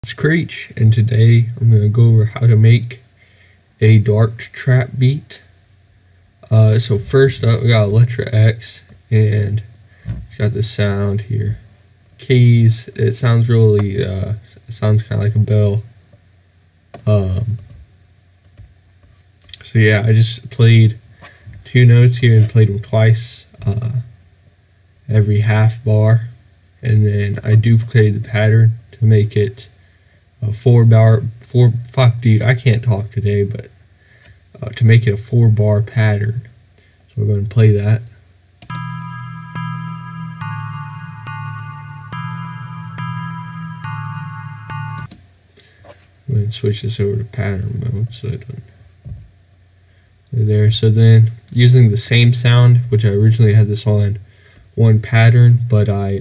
It's Creech, and today I'm going to go over how to make a dart trap beat. So first up, we got Electra X, and it's got this sound here. Keys. It sounds really, it sounds kind of like a bell. So yeah, I just played two notes here and played them twice, every half bar, and then I duplicated the pattern to make it fuck dude, I can't talk today, but to make it a 4-bar pattern. So we're going to play that. I'm going to switch this over to pattern mode so I don't. There. So then, using the same sound, which I originally had this on one pattern, but I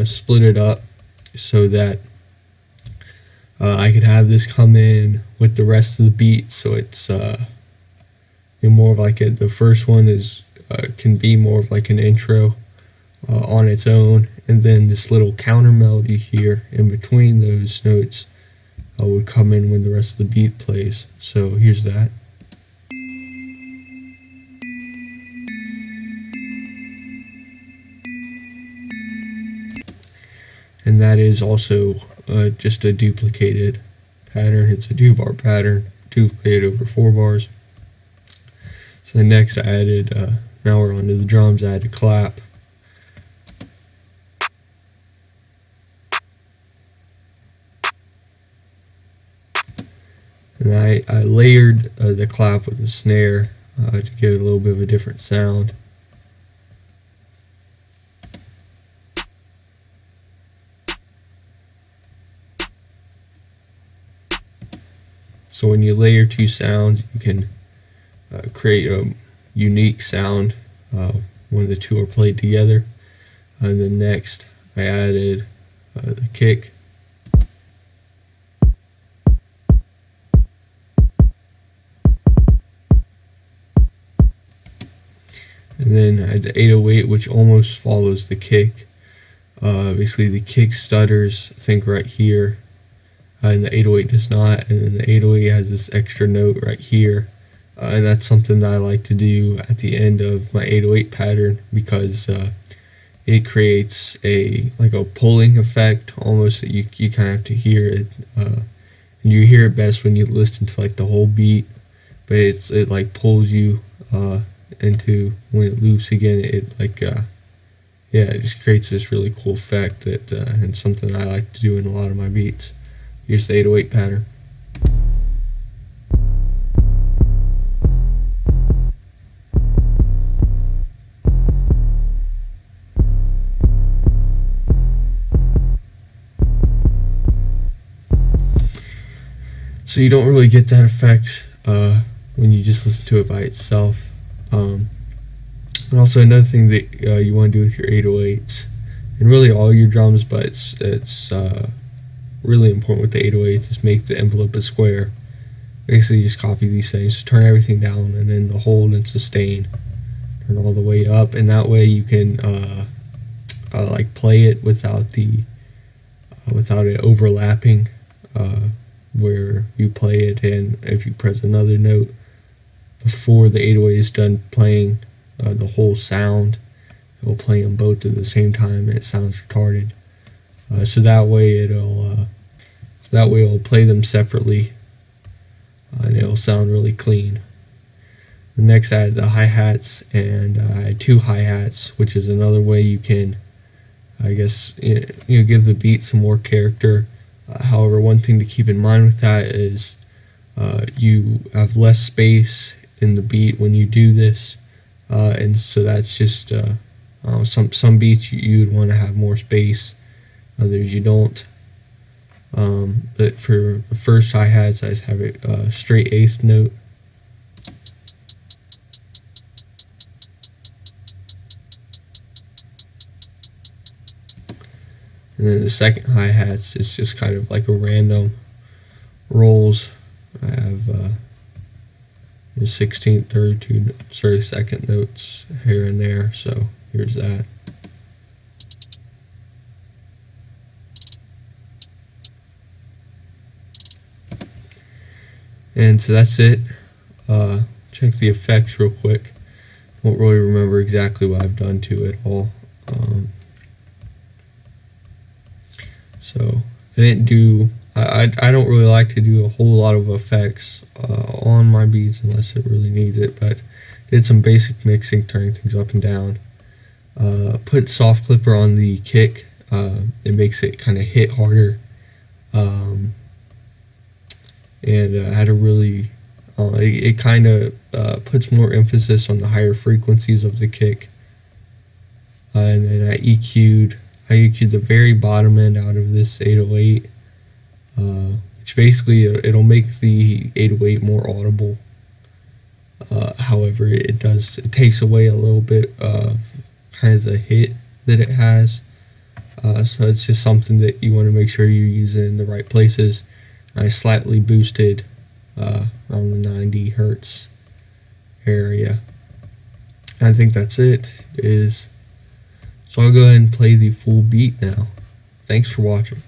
split it up so that I could have this come in with the rest of the beat, so it's more of like the first one is can be more of like an intro on its own, and then this little counter melody here in between those notes would come in when the rest of the beat plays. So here's that. And that is also just a duplicated pattern. It's a 2-bar pattern, duplicated over 4 bars. So next I added, now we're onto the drums, I added a clap. And I layered the clap with the snare to give it a little bit of a different sound. So when you layer two sounds, you can create a unique sound when the two are played together. And then next, I added the kick. And then I had the 808, which almost follows the kick. Basically, the kick stutters, I think, right here. And the 808 does not, and then the 808 has this extra note right here, and that's something that I like to do at the end of my 808 pattern, because it creates a pulling effect almost, that you kind of have to hear it, and you hear it best when you listen to like the whole beat, but it like pulls you into, when it loops again, it yeah, it just creates this really cool effect that and something I like to do in a lot of my beats. Here's the 808 pattern. So you don't really get that effect when you just listen to it by itself. And also another thing that you want to do with your 808s, and really all your drums, but it's really important with the 808s, is make the envelope a square. Basically just copy these things, turn everything down, and then the hold and sustain turn all the way up, and that way you can like play it without it overlapping, where you play it, and if you press another note before the 808 is done playing the whole sound, it will play them both at the same time, and it sounds retarded. So that way it'll play them separately, and it'll sound really clean. Next, I had the hi-hats, and I had 2 hi-hats, which is another way you can, I guess, give the beat some more character. However, one thing to keep in mind with that is you have less space in the beat when you do this, and so that's just some beats you would want to have more space. Others you don't. But for the first hi-hats, I just have it straight 8th note. And then the second hi-hats is just kind of like a random rolls. I have 16th, 32nd notes here and there, so here's that. And so that's it. Check the effects real quick. Won't really remember exactly what I've done to it all. So I didn't do. I don't really like to do a whole lot of effects on my beats unless it really needs it. But did some basic mixing, turning things up and down. Put soft clipper on the kick. It makes it kind of hit harder. And had a really it kind of puts more emphasis on the higher frequencies of the kick. And then I EQ'd the very bottom end out of this 808, which basically it'll make the 808 more audible. However, it takes away a little bit of kind of the hit that it has. So it's just something that you want to make sure you're using in the right places. I slightly boosted around the 90 hertz area. I think that's it. So I'll go ahead and play the full beat now. Thanks for watching.